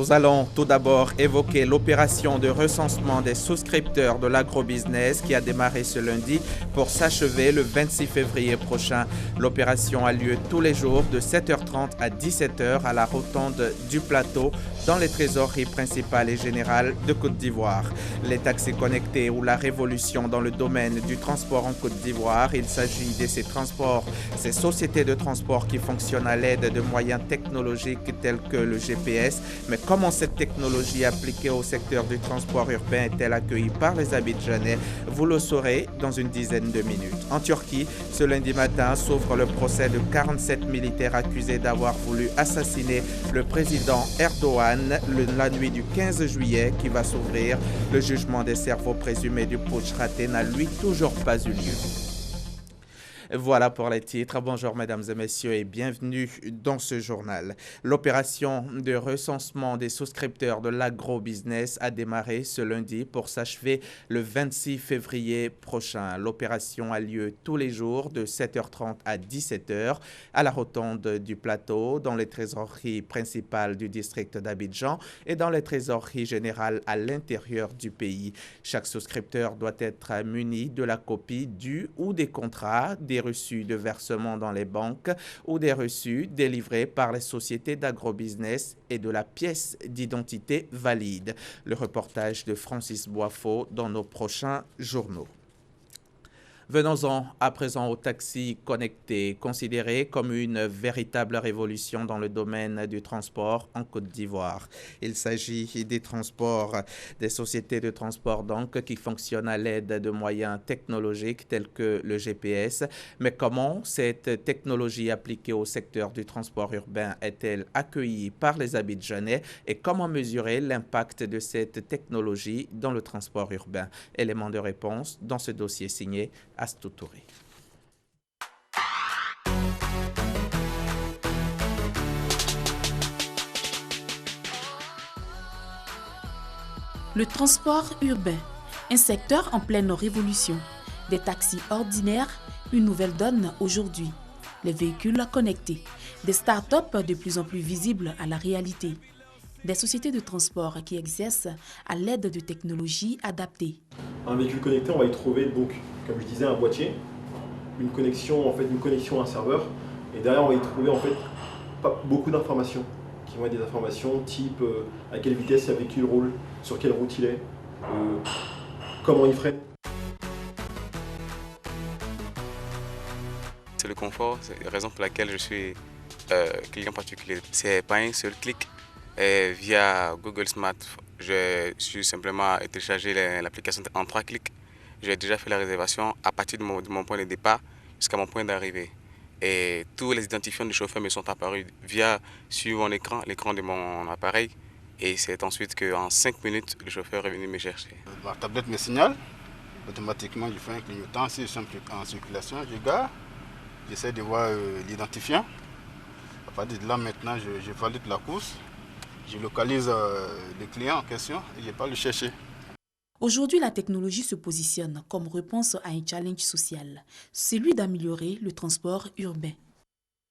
Nous allons tout d'abord évoquer l'opération de recensement des souscripteurs de l'agrobusiness qui a démarré ce lundi pour s'achever le 26 février prochain. L'opération a lieu tous les jours de 7h30 à 17h à la rotonde du plateau dans les trésoreries principales et générales de Côte d'Ivoire. Les taxis connectés ou la révolution dans le domaine du transport en Côte d'Ivoire, il s'agit de ces sociétés de transport qui fonctionnent à l'aide de moyens technologiques tels que le GPS. Mais comment cette technologie appliquée au secteur du transport urbain est-elle accueillie par les Abidjanais? Vous le saurez dans une dizaine de minutes. En Turquie, ce lundi matin s'ouvre le procès de 47 militaires accusés d'avoir voulu assassiner le président Erdogan la nuit du 15 juillet qui va s'ouvrir. Le jugement des cerveaux présumés du putsch raté n'a lui toujours pas eu lieu. Voilà pour les titres. Bonjour mesdames et messieurs et bienvenue dans ce journal. L'opération de recensement des souscripteurs de l'agrobusiness a démarré ce lundi pour s'achever le 26 février prochain. L'opération a lieu tous les jours de 7h30 à 17h à la rotonde du plateau, dans les trésoreries principales du district d'Abidjan et dans les trésoreries générales à l'intérieur du pays. Chaque souscripteur doit être muni de la copie du ou des contrats, des reçus de versement dans les banques ou des reçus délivrés par les sociétés d'agrobusiness et de la pièce d'identité valide. Le reportage de Francis Boifo dans nos prochains journaux. Venons-en à présent aux taxis connectés, considérés comme une véritable révolution dans le domaine du transport en Côte d'Ivoire. Il s'agit des sociétés de transport donc qui fonctionnent à l'aide de moyens technologiques tels que le GPS. Mais comment cette technologie appliquée au secteur du transport urbain est-elle accueillie par les Abidjanais et comment mesurer l'impact de cette technologie dans le transport urbain? Élément de réponse dans ce dossier signé Astou Touré. Le transport urbain, un secteur en pleine révolution. Des taxis ordinaires, une nouvelle donne aujourd'hui. Les véhicules connectés, des start-up de plus en plus visibles à la réalité. Des sociétés de transport qui exercent à l'aide de technologies adaptées. Un véhicule connecté, on va y trouver donc, comme je disais, un boîtier, une connexion à un serveur, et derrière on va y trouver en fait beaucoup d'informations, qui vont être des informations type à quelle vitesse le véhicule roule, sur quelle route il est, comment il freine. C'est le confort, c'est la raison pour laquelle je suis client particulier. C'est pas un seul clic. Et via Google Smart, je suis simplement téléchargé l'application en 3 clics. J'ai déjà fait la réservation à partir de mon point de départ jusqu'à mon point d'arrivée. Et tous les identifiants du chauffeur me sont apparus sur mon écran, l'écran de mon appareil. Et c'est ensuite qu'en 5 minutes, le chauffeur est venu me chercher. Ma tablette me signale. Automatiquement, je fais un clignotant. Si je suis en circulation, je garde. J'essaie de voir l'identifiant. À partir de là, maintenant, je valide la course. Je localise le client en question et je pars le chercher. Aujourd'hui, la technologie se positionne comme réponse à un challenge social, celui d'améliorer le transport urbain.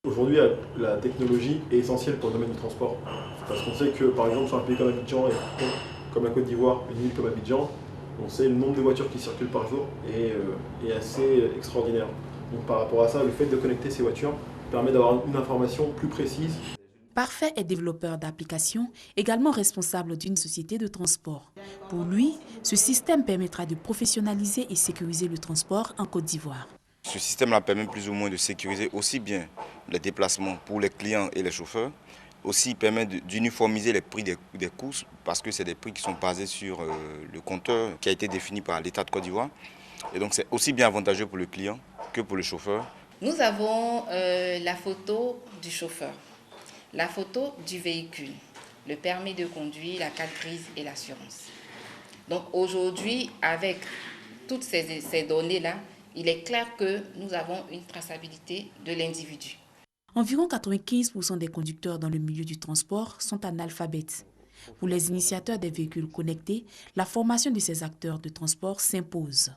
Aujourd'hui, la technologie est essentielle pour le domaine du transport. Parce qu'on sait que, par exemple, sur un pays comme Abidjan, comme la Côte d'Ivoire, une ville comme Abidjan, on sait le nombre de voitures qui circulent par jour est assez extraordinaire. Donc par rapport à ça, le fait de connecter ces voitures permet d'avoir une information plus précise. Parfait est développeur d'applications, également responsable d'une société de transport. Pour lui, ce système permettra de professionnaliser et sécuriser le transport en Côte d'Ivoire. Ce système-là permet plus ou moins de sécuriser aussi bien les déplacements pour les clients et les chauffeurs. Aussi, il permet d'uniformiser les prix des courses parce que c'est des prix qui sont basés sur le compteur qui a été défini par l'État de Côte d'Ivoire. Et donc, c'est aussi bien avantageux pour le client que pour le chauffeur. Nous avons la photo du chauffeur, la photo du véhicule, le permis de conduire, la carte grise et l'assurance. Donc aujourd'hui, avec toutes ces données-là, il est clair que nous avons une traçabilité de l'individu. Environ 95% des conducteurs dans le milieu du transport sont analphabètes. Pour les initiateurs des véhicules connectés, la formation de ces acteurs de transport s'impose.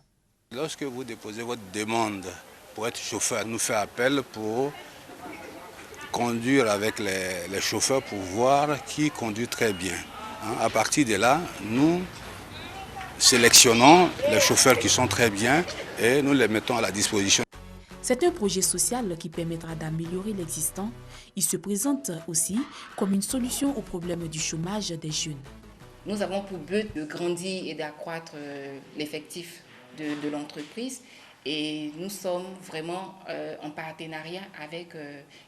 Lorsque vous déposez votre demande pour être chauffeur, nous fait appel pour conduire avec les chauffeurs pour voir qui conduit très bien. À partir de là, nous sélectionnons les chauffeurs qui sont très bien et nous les mettons à la disposition. C'est un projet social qui permettra d'améliorer l'existant. Il se présente aussi comme une solution au problème du chômage des jeunes. Nous avons pour but de grandir et d'accroître l'effectif de l'entreprise. Et nous sommes vraiment en partenariat avec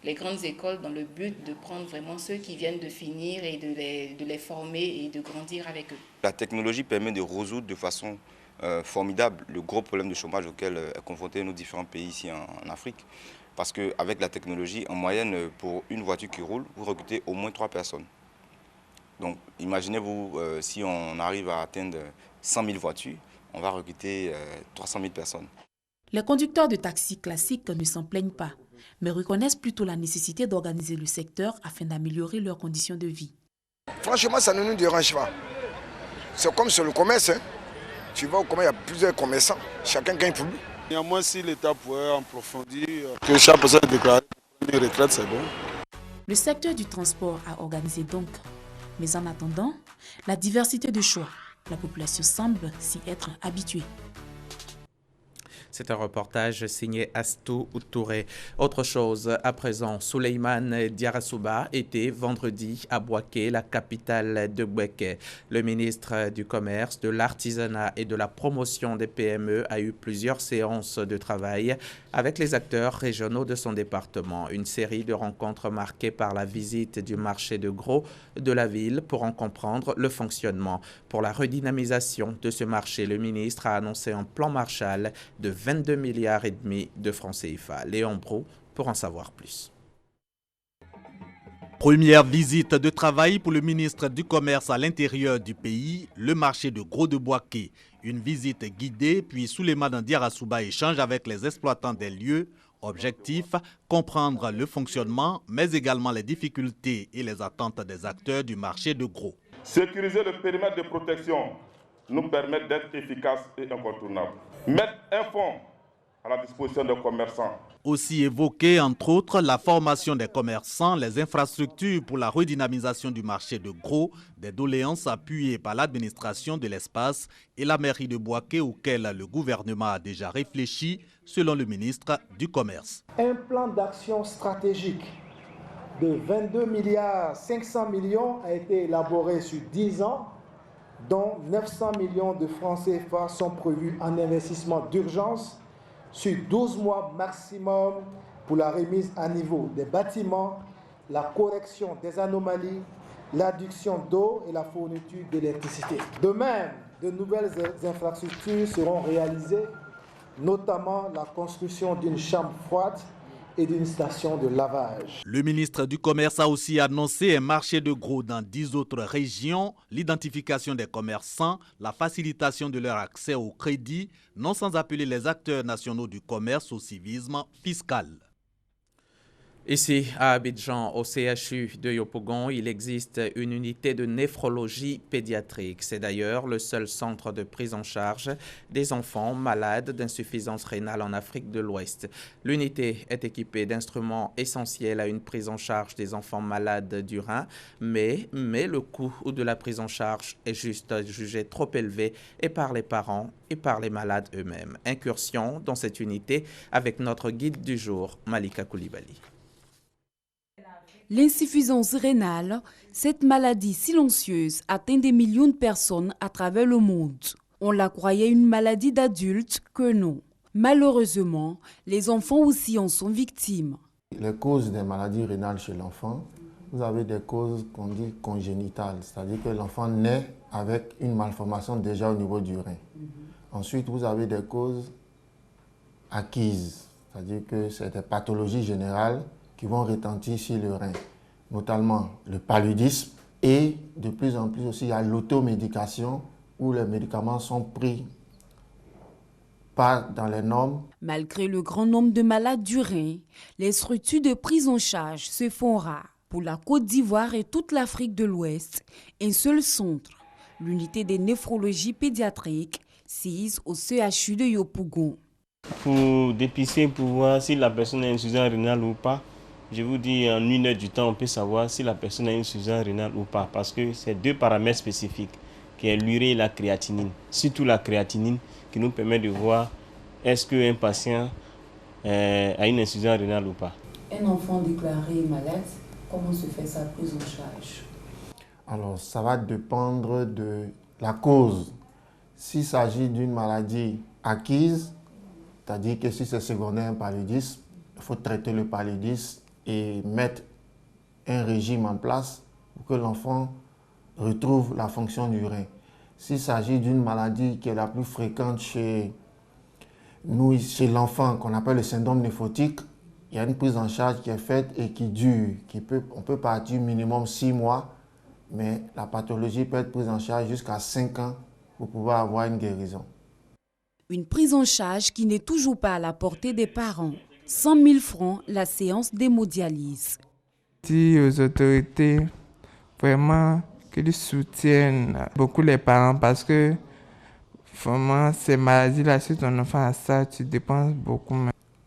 les grandes écoles dans le but de prendre vraiment ceux qui viennent de finir et de les former et de grandir avec eux. La technologie permet de résoudre de façon formidable le gros problème de chômage auquel est confronté nos différents pays ici en Afrique. Parce qu'avec la technologie, en moyenne, pour une voiture qui roule, vous recrutez au moins 3 personnes. Donc imaginez-vous, si on arrive à atteindre 100 000 voitures, on va recruter 300 000 personnes. Les conducteurs de taxis classiques ne s'en plaignent pas, mais reconnaissent plutôt la nécessité d'organiser le secteur afin d'améliorer leurs conditions de vie. Franchement, ça ne nous dérange pas. C'est comme sur le commerce. Tu vois au commerce, il y a plusieurs commerçants. Chacun gagne pour lui. Néanmoins, si l'État pourrait approfondir, que chaque personne déclare une retraite, c'est bon. Le secteur du transport a organisé donc. Mais en attendant, la diversité de choix, la population semble s'y être habituée. C'est un reportage signé Astou Touré. Autre chose, à présent, Souleymane Diarra était vendredi à Bouaké, la capitale de Bouaké. Le ministre du Commerce, de l'Artisanat et de la Promotion des PME a eu plusieurs séances de travail avec les acteurs régionaux de son département. Une série de rencontres marquées par la visite du marché de gros de la ville pour en comprendre le fonctionnement. Pour la redynamisation de ce marché, le ministre a annoncé un plan Marshall de 22,5 milliards de francs CFA. Léon Brou pour en savoir plus. Première visite de travail pour le ministre du Commerce à l'intérieur du pays, le marché de gros de Bouaké. Une visite guidée, puis Souleymane Diarra échange avec les exploitants des lieux. Objectif, comprendre le fonctionnement, mais également les difficultés et les attentes des acteurs du marché de gros. Sécuriser le périmètre de protection nous permet d'être efficaces et incontournables. Mettre un fonds à la disposition des commerçants. Aussi évoquer, entre autres, la formation des commerçants, les infrastructures pour la redynamisation du marché de gros, des doléances appuyées par l'administration de l'espace et la mairie de Bouaké auquel le gouvernement a déjà réfléchi, selon le ministre du Commerce. Un plan d'action stratégique de 22 milliards 500 millions a été élaboré sur 10 ans, dont 900 millions de francs CFA sont prévus en investissement d'urgence sur 12 mois maximum pour la remise à niveau des bâtiments, la correction des anomalies, l'adduction d'eau et la fourniture d'électricité. De même, de nouvelles infrastructures seront réalisées, notamment la construction d'une chambre froide et d'une station de lavage. Le ministre du Commerce a aussi annoncé un marché de gros dans 10 autres régions, l'identification des commerçants, la facilitation de leur accès au crédit, non sans appeler les acteurs nationaux du commerce au civisme fiscal. Ici, à Abidjan, au CHU de Yopougon, il existe une unité de néphrologie pédiatrique. C'est d'ailleurs le seul centre de prise en charge des enfants malades d'insuffisance rénale en Afrique de l'Ouest. L'unité est équipée d'instruments essentiels à une prise en charge des enfants malades du rein, mais le coût de la prise en charge est juste jugé trop élevé et par les parents et par les malades eux-mêmes. Incursion dans cette unité avec notre guide du jour, Malika Koulibaly. L'insuffisance rénale, cette maladie silencieuse atteint des millions de personnes à travers le monde. On la croyait une maladie d'adultes que non. Malheureusement, les enfants aussi en sont victimes. Les causes des maladies rénales chez l'enfant, vous avez des causes qu'on dit congénitales, c'est-à-dire que l'enfant naît avec une malformation déjà au niveau du rein. Ensuite, vous avez des causes acquises, c'est-à-dire que c'est des pathologies générales qui vont retentir sur le rein, notamment le paludisme et de plus en plus aussi il y a l'automédication où les médicaments sont pris pas dans les normes. Malgré le grand nombre de malades du rein, les structures de prise en charge se font rares. Pour la Côte d'Ivoire et toute l'Afrique de l'Ouest, un seul centre, l'unité des néphrologies pédiatriques, sise au CHU de Yopougon. Pour dépister, pour voir si la personne est insuffisante rénale ou pas, je vous dis en 1 heure du temps, on peut savoir si la personne a une insuffisance rénale ou pas. Parce que c'est 2 paramètres spécifiques, qui est l'urée et la créatinine. Surtout la créatinine qui nous permet de voir est-ce qu'un patient a une insuffisance rénale ou pas. Un enfant déclaré malade, comment se fait sa prise en charge? Alors, ça va dépendre de la cause. S'il s'agit d'une maladie acquise, c'est-à-dire que si c'est secondaire un paludisme, il faut traiter le paludisme et mettre un régime en place pour que l'enfant retrouve la fonction du rein. S'il s'agit d'une maladie qui est la plus fréquente chez l'enfant, qu'on appelle le syndrome néphrotique, il y a une prise en charge qui est faite et qui dure. On peut partir minimum 6 mois, mais la pathologie peut être prise en charge jusqu'à 5 ans pour pouvoir avoir une guérison. Une prise en charge qui n'est toujours pas à la portée des parents. 100 000 francs la séance d'hémodialyse. Dis aux autorités vraiment qu'ils soutiennent beaucoup les parents parce que vraiment ces maladies-là, si ton enfant a ça, tu dépenses beaucoup.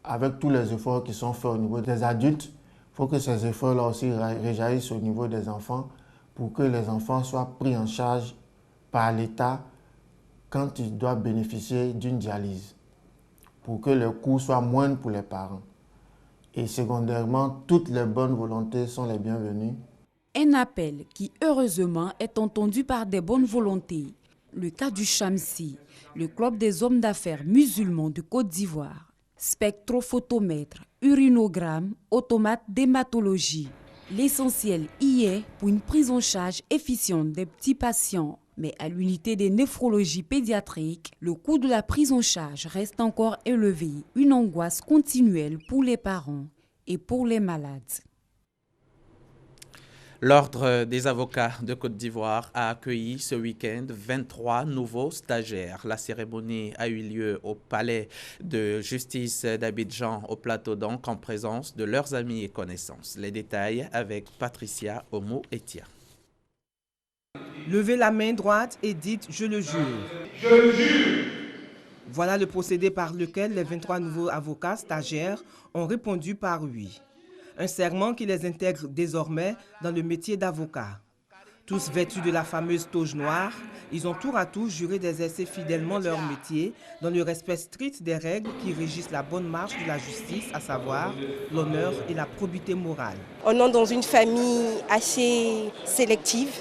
Avec tous les efforts qui sont faits au niveau des adultes, il faut que ces efforts-là aussi réjaillissent au niveau des enfants pour que les enfants soient pris en charge par l'État quand ils doivent bénéficier d'une dialyse, pour que le coût soit moindre pour les parents. Et secondairement, toutes les bonnes volontés sont les bienvenues. Un appel qui, heureusement, est entendu par des bonnes volontés. Le cas du Chamsi, le club des hommes d'affaires musulmans de Côte d'Ivoire. Spectrophotomètre, urinogramme, automate d'hématologie. L'essentiel y est pour une prise en charge efficiente des petits patients. Mais à l'unité des néphrologies pédiatriques, le coût de la prise en charge reste encore élevé. Une angoisse continuelle pour les parents et pour les malades. L'Ordre des avocats de Côte d'Ivoire a accueilli ce week-end 23 nouveaux stagiaires. La cérémonie a eu lieu au palais de justice d'Abidjan, au plateau donc, en présence de leurs amis et connaissances. Les détails avec Patricia Omo-Etia. Levez la main droite et dites « Je le jure ». Je le jure. Voilà le procédé par lequel les 23 nouveaux avocats stagiaires ont répondu par oui. Un serment qui les intègre désormais dans le métier d'avocat. Tous vêtus de la fameuse toge noire, ils ont tour à tour juré d'exercer fidèlement leur métier dans le respect strict des règles qui régissent la bonne marche de la justice, à savoir l'honneur et la probité morale. On est dans une famille assez sélective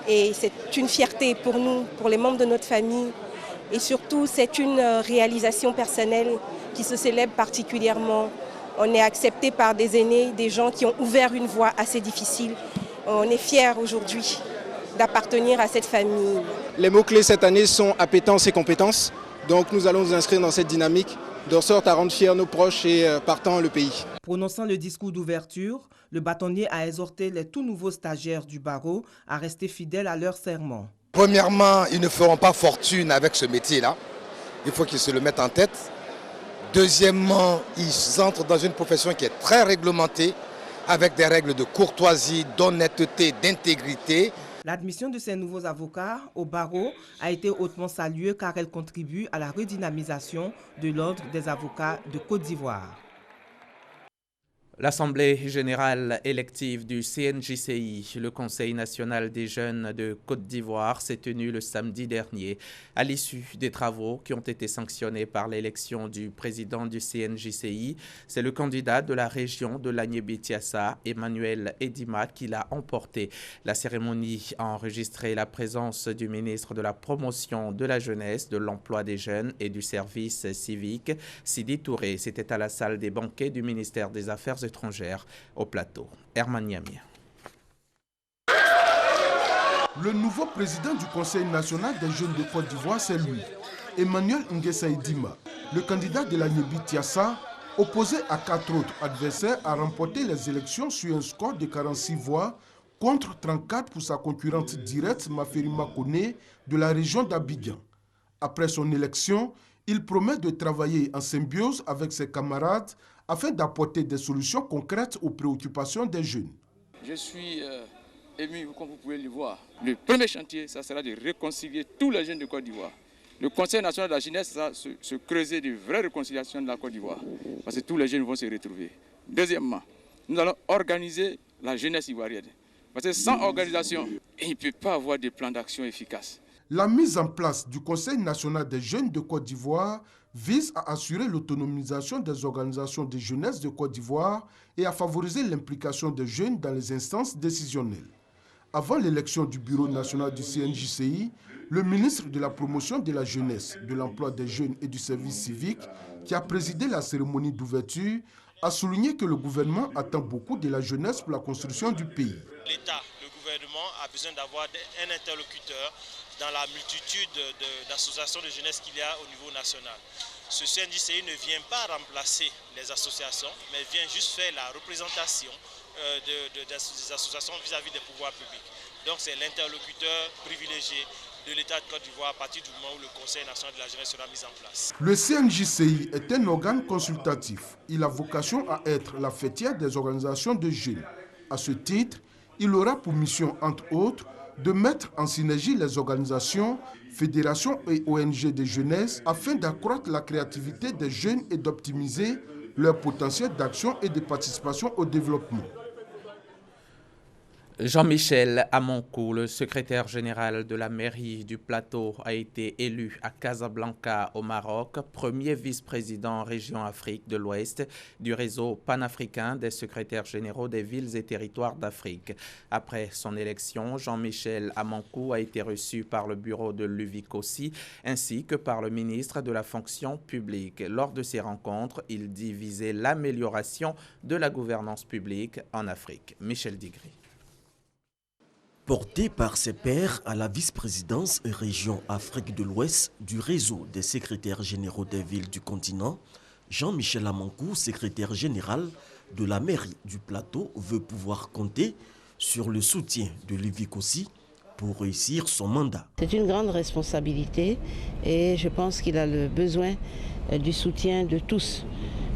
et c'est une fierté pour nous, pour les membres de notre famille. Et surtout, c'est une réalisation personnelle qui se célèbre particulièrement. On est accepté par des aînés, des gens qui ont ouvert une voie assez difficile. On est fiers aujourd'hui d'appartenir à cette famille. Les mots-clés cette année sont appétence et compétence. Donc nous allons nous inscrire dans cette dynamique de sorte à rendre fiers nos proches et partant le pays. Prononçant le discours d'ouverture, le bâtonnier a exhorté les tout nouveaux stagiaires du barreau à rester fidèles à leur serment. Premièrement, ils ne feront pas fortune avec ce métier-là. Il faut qu'ils se le mettent en tête. Deuxièmement, ils entrent dans une profession qui est très réglementée, avec des règles de courtoisie, d'honnêteté, d'intégrité. L'admission de ces nouveaux avocats au barreau a été hautement saluée car elle contribue à la redynamisation de l'Ordre des avocats de Côte d'Ivoire. L'Assemblée générale élective du CNJCI, le Conseil national des jeunes de Côte d'Ivoire, s'est tenue le samedi dernier. À l'issue des travaux qui ont été sanctionnés par l'élection du président du CNJCI, c'est le candidat de la région de l'Agnebi-Tiassa, Emmanuel Edimat, qui l'a emporté. La cérémonie a enregistré la présence du ministre de la Promotion de la Jeunesse, de l'Emploi des Jeunes et du Service civique, Sidi Touré. C'était à la salle des banquets du ministère des Affaires étrangères au plateau. Herman Niamia. Le nouveau président du Conseil national des jeunes de Côte d'Ivoire, c'est lui, Emmanuel Nguessa Edima. Le candidat de l'Agnebi-Tiassa, opposé à 4 autres adversaires, a remporté les élections sur un score de 46 voix contre 34 pour sa concurrente directe, Maferima Kone, de la région d'Abidjan. Après son élection, il promet de travailler en symbiose avec ses camarades afin d'apporter des solutions concrètes aux préoccupations des jeunes. Je suis ému, comme vous pouvez le voir. Le premier chantier, ça sera de réconcilier tous les jeunes de Côte d'Ivoire. Le Conseil national de la jeunesse, ça se creuser de vraies réconciliations de la Côte d'Ivoire, parce que tous les jeunes vont se retrouver. Deuxièmement, nous allons organiser la jeunesse ivoirienne. Parce que sans organisation, il ne peut pas avoir de plan d'action efficace. La mise en place du Conseil national des jeunes de Côte d'Ivoire vise à assurer l'autonomisation des organisations de jeunesse de Côte d'Ivoire et à favoriser l'implication des jeunes dans les instances décisionnelles. Avant l'élection du bureau national du CNJCI, le ministre de la Promotion de la Jeunesse, de l'Emploi des Jeunes et du Service civique, qui a présidé la cérémonie d'ouverture, a souligné que le gouvernement attend beaucoup de la jeunesse pour la construction du pays. L'État, le gouvernement a besoin d'avoir un interlocuteur dans la multitude d'associations de jeunesse qu'il y a au niveau national. Ce CNJCI ne vient pas remplacer les associations, mais vient juste faire la représentation des associations vis-à-vis des pouvoirs publics. Donc c'est l'interlocuteur privilégié de l'État de Côte d'Ivoire à partir du moment où le Conseil national de la jeunesse sera mis en place. Le CNJCI est un organe consultatif. Il a vocation à être la fêtière des organisations de jeunes. À ce titre, il aura pour mission, entre autres, de mettre en synergie les organisations, fédérations et ONG de jeunesse afin d'accroître la créativité des jeunes et d'optimiser leur potentiel d'action et de participation au développement. Jean-Michel Amonkou, le secrétaire général de la mairie du Plateau, a été élu à Casablanca au Maroc, premier vice-président en région Afrique de l'Ouest du réseau panafricain des secrétaires généraux des villes et territoires d'Afrique. Après son élection, Jean-Michel Amonkou a été reçu par le bureau de l'UVICOSI ainsi que par le ministre de la fonction publique. Lors de ces rencontres, il dit viser l'amélioration de la gouvernance publique en Afrique. Michel Digri. Porté par ses pairs à la vice-présidence région Afrique de l'Ouest du réseau des secrétaires généraux des villes du continent, Jean-Michel Amonkou, secrétaire général de la mairie du Plateau, veut pouvoir compter sur le soutien de l'UVICOSI pour réussir son mandat. C'est une grande responsabilité et je pense qu'il a le besoin du soutien de tous.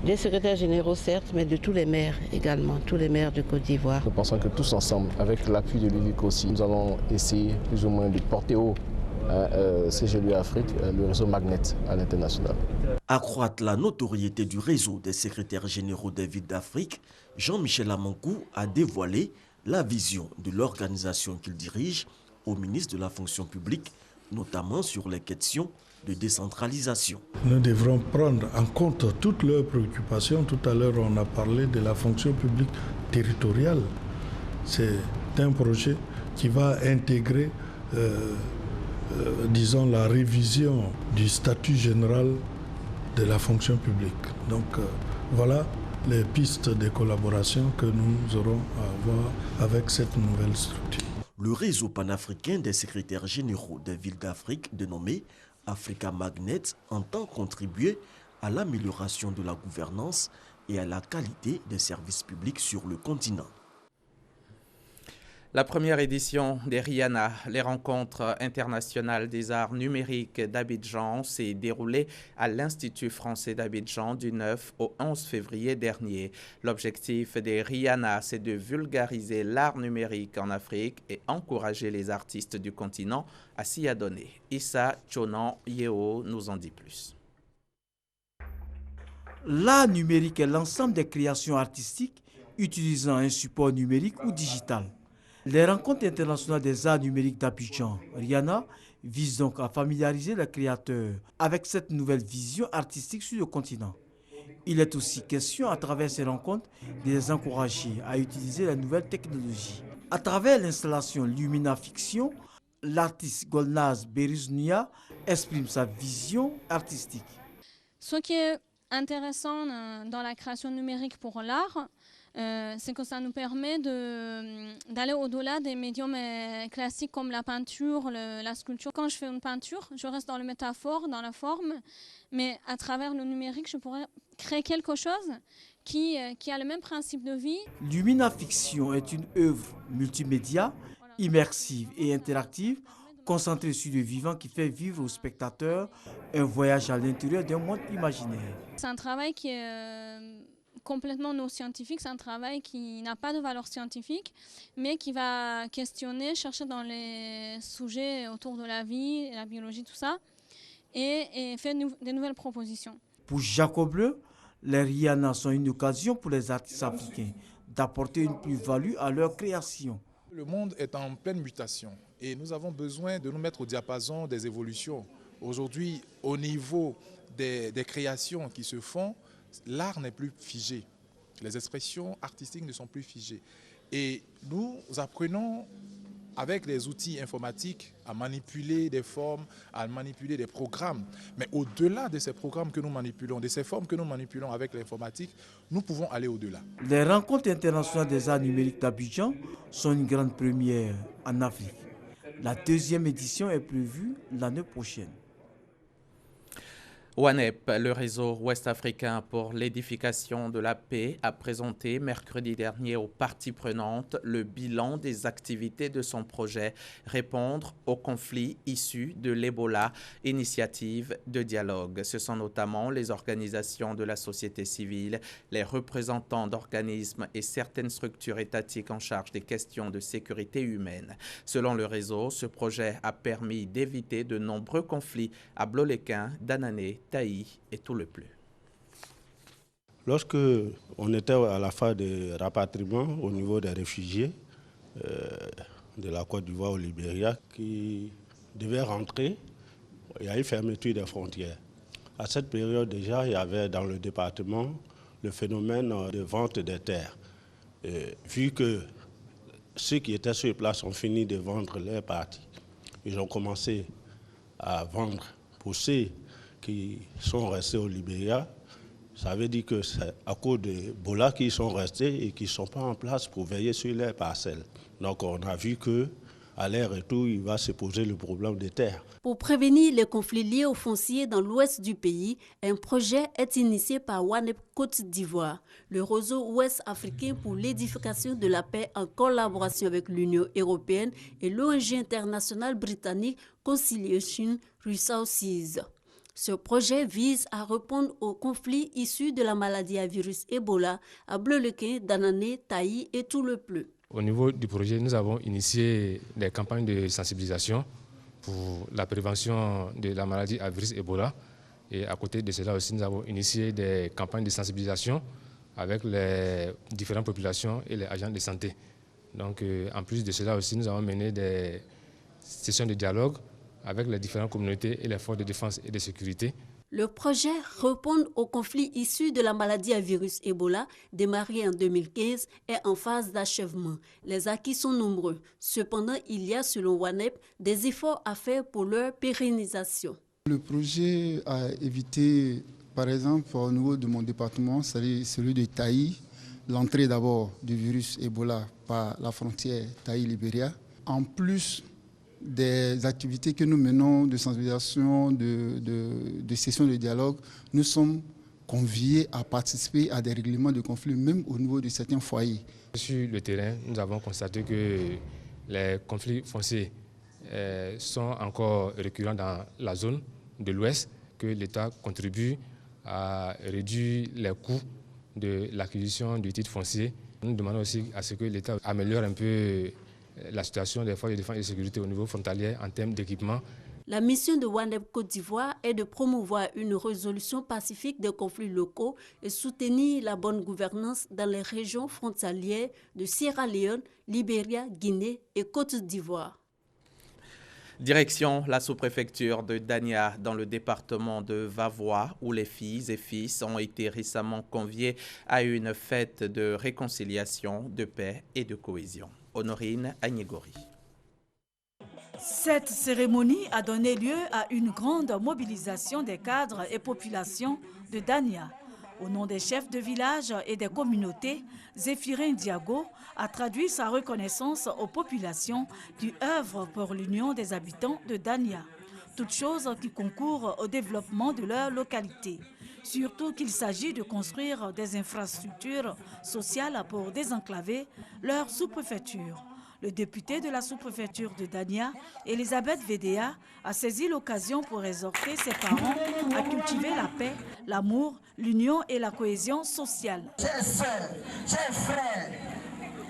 Des secrétaires généraux certes, mais de tous les maires également, tous les maires de Côte d'Ivoire. Nous pensons que tous ensemble, avec l'appui de l'UVICOSI, nous allons essayer plus ou moins de porter haut CGLU Afrique, le réseau Magnet à l'international. Accroître la notoriété du réseau des secrétaires généraux des villes d'Afrique, Jean-Michel Amonkou a dévoilé la vision de l'organisation qu'il dirige au ministre de la fonction publique, notamment sur les questions de décentralisation. Nous devrons prendre en compte toutes leurs préoccupations. Tout à l'heure, on a parlé de la fonction publique territoriale. C'est un projet qui va intégrer, disons, la révision du statut général de la fonction publique. Donc, voilà les pistes de collaboration que nous aurons à avoir avec cette nouvelle structure. Le réseau panafricain des secrétaires généraux des villes d'Afrique, dénommé Africa Magnet, entend contribuer à l'amélioration de la gouvernance et à la qualité des services publics sur le continent. La première édition des RIANA, les rencontres internationales des arts numériques d'Abidjan, s'est déroulée à l'Institut français d'Abidjan du 9 au 11 février dernier. L'objectif des RIANA, c'est de vulgariser l'art numérique en Afrique et encourager les artistes du continent à s'y adonner. Issa Chonan Yeo nous en dit plus. L'art numérique est l'ensemble des créations artistiques utilisant un support numérique ou digital. Les rencontres internationales des arts numériques d'Abidjan, RIANA, visent donc à familiariser les créateurs avec cette nouvelle vision artistique sur le continent. Il est aussi question, à travers ces rencontres, de les encourager à utiliser la nouvelle technologie. À travers l'installation Lumina Fiction, l'artiste Golnaz Beruznia exprime sa vision artistique. Ce qui est intéressant dans la création numérique pour l'art, c'est que ça nous permet d'aller au-delà des médiums classiques comme la peinture, la sculpture. Quand je fais une peinture, je reste dans la métaphore, dans la forme, mais à travers le numérique, je pourrais créer quelque chose qui a le même principe de vie. Lumina Fiction est une œuvre multimédia, immersive et interactive, concentrée sur le vivant qui fait vivre au spectateur un voyage à l'intérieur d'un monde imaginaire. C'est un travail qui est complètement non scientifique, c'est un travail qui n'a pas de valeur scientifique, mais qui va questionner, chercher dans les sujets autour de la vie, la biologie, tout ça, et faire des nouvelles propositions. Pour Jacob Bleu, les RIANA sont une occasion pour les artistes africains d'apporter une plus-value à leur création. Le monde est en pleine mutation et nous avons besoin de nous mettre au diapason des évolutions. Aujourd'hui, au niveau des créations qui se font, l'art n'est plus figé. Les expressions artistiques ne sont plus figées. Et nous apprenons avec les outils informatiques à manipuler des formes, à manipuler des programmes. Mais au-delà de ces programmes que nous manipulons, de ces formes que nous manipulons avec l'informatique, nous pouvons aller au-delà. Les rencontres internationales des arts numériques d'Abidjan sont une grande première en Afrique. La 2e édition est prévue l'année prochaine. WANEP, le réseau ouest-africain pour l'édification de la paix, a présenté mercredi dernier aux parties prenantes le bilan des activités de son projet Répondre aux conflits issus de l'Ebola, initiative de dialogue. Ce sont notamment les organisations de la société civile, les représentants d'organismes et certaines structures étatiques en charge des questions de sécurité humaine. Selon le réseau, ce projet a permis d'éviter de nombreux conflits à Bloléquin, Danané, Taï et tout le plus. Lorsque on était à la phase de rapatriement au niveau des réfugiés de la Côte d'Ivoire au Libéria qui devaient rentrer, il y a eu fermeture des frontières. À cette période déjà, il y avait dans le département le phénomène de vente des terres. Vu que ceux qui étaient sur place ont fini de vendre leurs parties, ils ont commencé à vendre pour ceux qui sont restés au Libéria. Ça veut dire que c'est à cause de Ebola qu'ils sont restés et qu'ils ne sont pas en place pour veiller sur leurs parcelles. Donc on a vu qu'à leur retour, il va se poser le problème des terres. Pour prévenir les conflits liés aux fonciers dans l'ouest du pays, un projet est initié par WANEP Côte d'Ivoire, le réseau ouest africain pour l'édification de la paix en collaboration avec l'Union européenne et l'ONG internationale britannique Conciliation Resources. Ce projet vise à répondre aux conflits issus de la maladie à virus Ebola à Bloléquin, Danané, Taï et tout le plus. Au niveau du projet, nous avons initié des campagnes de sensibilisation pour la prévention de la maladie à virus Ebola. Et à côté de cela aussi, nous avons initié des campagnes de sensibilisation avec les différentes populations et les agents de santé. Donc, en plus de cela aussi, nous avons mené des sessions de dialogue avec les différentes communautés et les forces de défense et de sécurité. Le projet Répondre aux conflits issus de la maladie à virus Ebola, démarré en 2015, est en phase d'achèvement. Les acquis sont nombreux. Cependant, il y a, selon WANEP, des efforts à faire pour leur pérennisation. Le projet a évité, par exemple, au niveau de mon département, celui de Taï, l'entrée d'abord du virus Ebola par la frontière Taï-Libéria. En plus des activités que nous menons de sensibilisation, de sessions de dialogue, nous sommes conviés à participer à des règlements de conflits, même au niveau de certains foyers. Sur le terrain, nous avons constaté que les conflits fonciers sont encore récurrents dans la zone de l'Ouest, que l'État contribue à réduire les coûts de l'acquisition du titre foncier. Nous demandons aussi à ce que l'État améliore un peu la situation des forces de défense et de sécurité au niveau frontalier en termes d'équipement. La mission de WANEP Côte d'Ivoire est de promouvoir une résolution pacifique des conflits locaux et soutenir la bonne gouvernance dans les régions frontalières de Sierra Leone, Libéria, Guinée et Côte d'Ivoire. Direction la sous-préfecture de Dania dans le département de Vavois où les filles et fils ont été récemment conviés à une fête de réconciliation, de paix et de cohésion. Honorine Agnégori. Cette cérémonie a donné lieu à une grande mobilisation des cadres et populations de Dania. Au nom des chefs de village et des communautés, Zéphirin Diago a traduit sa reconnaissance aux populations qui œuvrent pour l'union des habitants de Dania. Toutes choses qui concourent au développement de leur localité. Surtout qu'il s'agit de construire des infrastructures sociales pour désenclaver leur sous-préfecture. Le député de la sous-préfecture de Dania, Elisabeth Védéa, a saisi l'occasion pour exhorter ses parents à cultiver la paix, l'amour, l'union et la cohésion sociale. Chers sœurs, chers frères,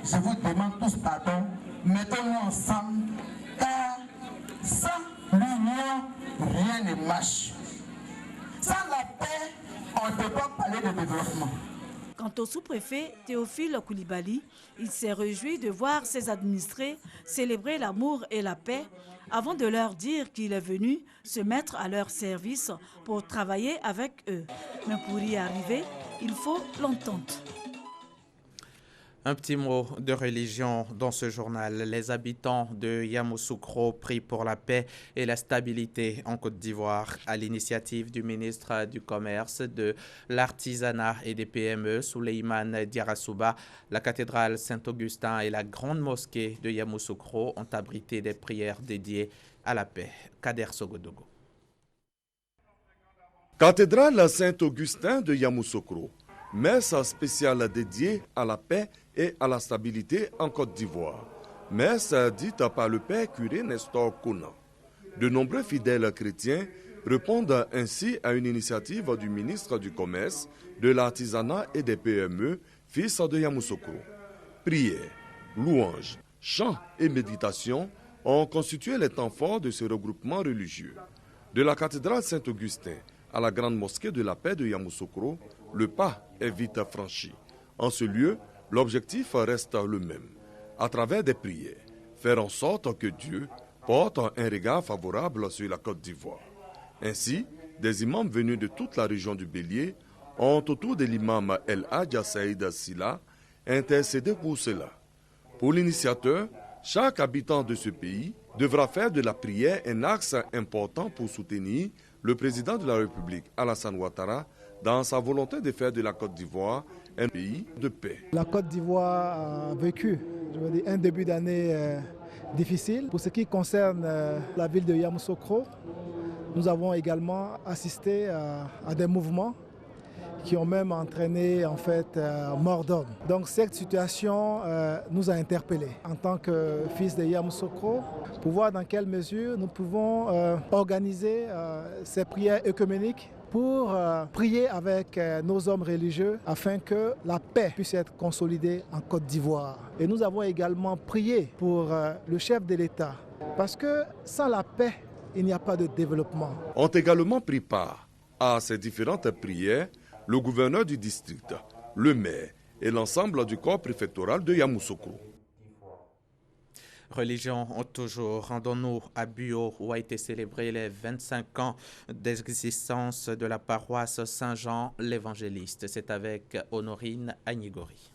je vous demande tous pardon, mettons-nous ensemble, car sans l'union, rien ne marche. Sans la paix, on ne peut pas parler de développement. Quant au sous-préfet Théophile Koulibaly, il s'est réjoui de voir ses administrés célébrer l'amour et la paix avant de leur dire qu'il est venu se mettre à leur service pour travailler avec eux. Mais pour y arriver, il faut l'entente. Un petit mot de religion dans ce journal. Les habitants de Yamoussoukro prient pour la paix et la stabilité en Côte d'Ivoire. À l'initiative du ministre du Commerce, de l'Artisanat et des PME, Souleymane Diarasouba, la cathédrale Saint-Augustin et la grande mosquée de Yamoussoukro ont abrité des prières dédiées à la paix. Kader Sogodogo. Cathédrale Saint-Augustin de Yamoussoukro. Messe spéciale dédiée à la paix et à la stabilité en Côte d'Ivoire. Messe dite par le père curé Nestor Kona. De nombreux fidèles chrétiens répondent ainsi à une initiative du ministre du Commerce, de l'Artisanat et des PME, fils de Yamoussoukro. Prières, louanges, chants et méditations ont constitué les temps forts de ce regroupement religieux. De la cathédrale Saint-Augustin à la grande mosquée de la paix de Yamoussoukro, le pas est vite franchi. En ce lieu, l'objectif reste le même. À travers des prières, faire en sorte que Dieu porte un regard favorable sur la Côte d'Ivoire. Ainsi, des imams venus de toute la région du Bélier ont, autour de l'imam El Hadja Saïd Silla, intercédé pour cela. Pour l'initiateur, chaque habitant de ce pays devra faire de la prière un axe important pour soutenir le président de la République, Alassane Ouattara, dans sa volonté de faire de la Côte d'Ivoire un pays de paix. La Côte d'Ivoire a vécu, un début d'année difficile. Pour ce qui concerne la ville de Yamoussoukro, nous avons également assisté à des mouvements qui ont même entraîné en fait mort d'homme. Donc cette situation nous a interpellés en tant que fils de Yamoussoukro pour voir dans quelle mesure nous pouvons organiser ces prières œcuméniques pour prier avec nos hommes religieux afin que la paix puisse être consolidée en Côte d'Ivoire. Et nous avons également prié pour le chef de l'État parce que sans la paix, il n'y a pas de développement. Ont également pris part à ces différentes prières le gouverneur du district, le maire et l'ensemble du corps préfectoral de Yamoussoukro. Religion toujours, rendons-nous à Buyo où a été célébré les 25 ans d'existence de la paroisse Saint-Jean l'Évangéliste. C'est avec Honorine Agnigori.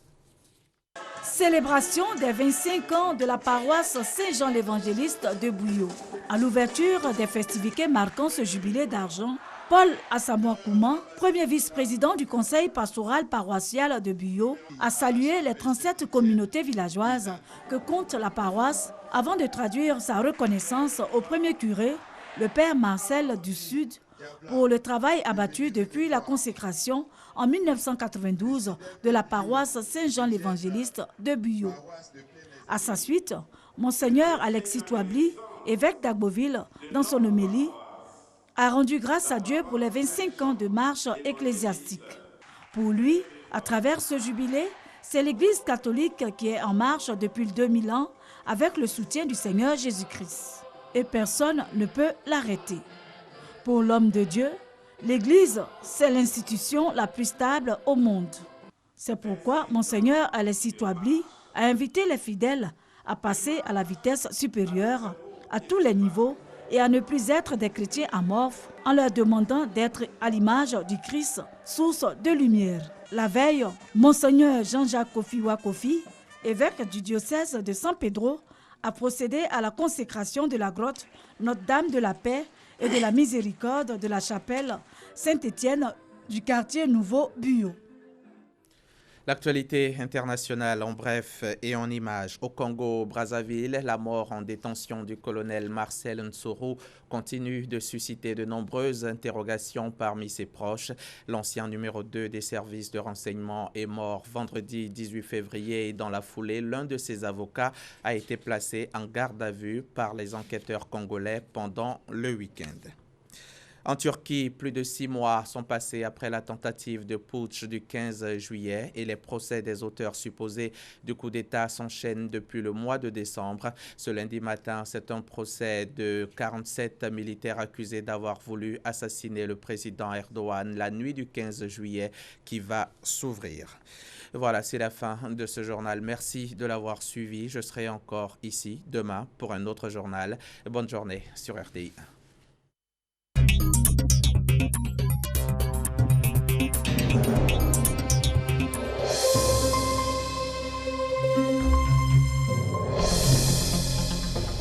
Célébration des 25 ans de la paroisse Saint-Jean l'Évangéliste de Buyo. À l'ouverture des festivités marquant ce jubilé d'argent, Paul Asamoah Kouman, premier vice-président du conseil pastoral paroissial de Buyo, a salué les 37 communautés villageoises que compte la paroisse avant de traduire sa reconnaissance au premier curé, le père Marcel du Sud, pour le travail abattu depuis la consécration en 1992 de la paroisse Saint-Jean l'Évangéliste de Buyo. À sa suite, Monseigneur Alexis Touabli, évêque d'Agboville, dans son homélie, a rendu grâce à Dieu pour les 25 ans de marche ecclésiastique. Pour lui, à travers ce jubilé, c'est l'Église catholique qui est en marche depuis 2000 ans avec le soutien du Seigneur Jésus-Christ. Et personne ne peut l'arrêter. Pour l'homme de Dieu, l'Église, c'est l'institution la plus stable au monde. C'est pourquoi Monseigneur Alexis Touabli a invité les fidèles à passer à la vitesse supérieure à tous les niveaux et à ne plus être des chrétiens amorphes en leur demandant d'être à l'image du Christ, source de lumière. La veille, Monseigneur Jean-Jacques Kofi Wakofi, évêque du diocèse de San Pedro, a procédé à la consécration de la grotte Notre-Dame de la Paix et de la Miséricorde de la chapelle Saint-Étienne du quartier Nouveau Buyo. L'actualité internationale en bref et en images. Au Congo-Brazzaville, la mort en détention du colonel Marcel Nsoro continue de susciter de nombreuses interrogations parmi ses proches. L'ancien numéro 2 des services de renseignement est mort vendredi 18 février et dans la foulée, l'un de ses avocats a été placé en garde à vue par les enquêteurs congolais pendant le week-end. En Turquie, plus de 6 mois sont passés après la tentative de putsch du 15 juillet et les procès des auteurs supposés du coup d'État s'enchaînent depuis le mois de décembre. Ce lundi matin, c'est un procès de 47 militaires accusés d'avoir voulu assassiner le président Erdogan la nuit du 15 juillet qui va s'ouvrir. Voilà, c'est la fin de ce journal. Merci de l'avoir suivi. Je serai encore ici demain pour un autre journal. Bonne journée sur RTI.